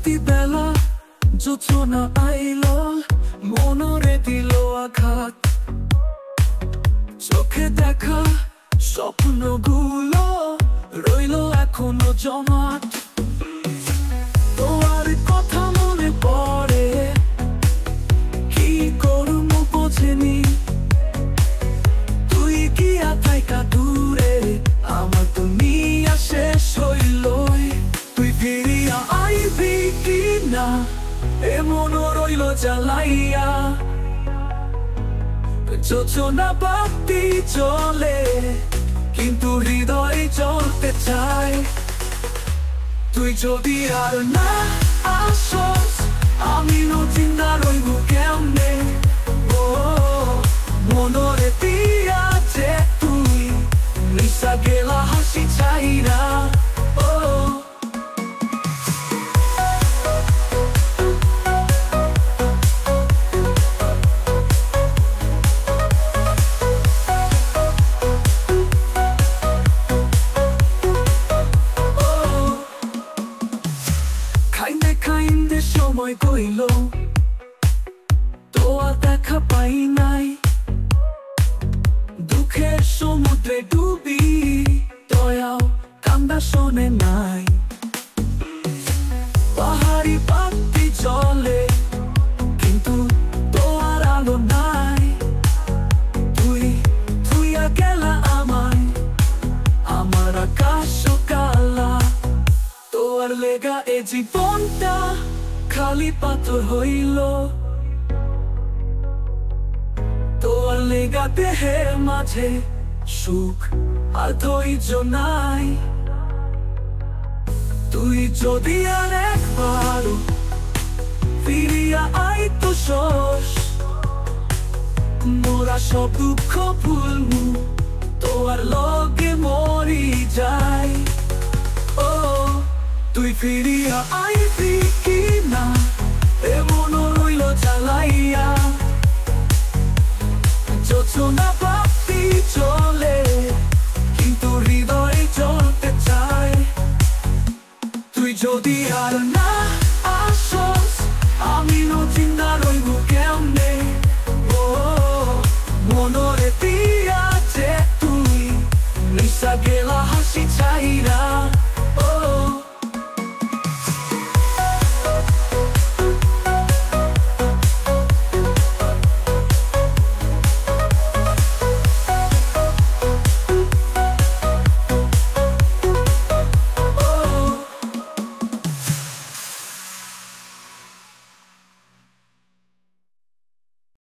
রাতি বেলা জোছনা আইলো, মনরে দিল আঘাত। চোখে দেখা স্বপ্নগুলো রইলো এখনো জমাট। তোমার কথা মনে পড়ে, কি করব বোঝেনি। তুই কি থাইকা দূরে, আমার দুনিয়া শেষ হইল। তুই ফিরিয়া আইবি কি না, এমনও রইল জ্বালাইয়া। যোজনা বাতি চলে, কিন্তু হৃদয় চলতে চায়। তুই যদি আর না আসস, আমি চিন্তা রইব কেমনে। ও মনরে দিয়া যে তুই নিশা গেলা হাসি চাই না। ও খাইন্দে সময় কইল, তো আর দেখা পাই নাই। দুঃখের সমুদ্রে ডুবি, দয়াও কান্দা শোনে নাই। পাহাড়ি বাতি জলে, কিন্তু তো আর আলো নাই। তুই তুইয়া গেলা আমায়, আমার আকাশ কালা। তোর লেগা এ জীবনটা খালি পাথর হইল। তোর লেগা দেহের মাঝে সুখ আর ধৈর্য নাই। তুই যদি আর একবার ফিরিয়া আইতো শোষ, মোরা সব দুঃখ ভুলমু, তোর লগে মরি যাই। ও তুই ফিরিয়া আইবি কি না, এমনও রইল জ্বালাইয়া। যোজনা বাতি চলে, কিন্তু হৃদয় চলতে চায়। তুই যদি আর না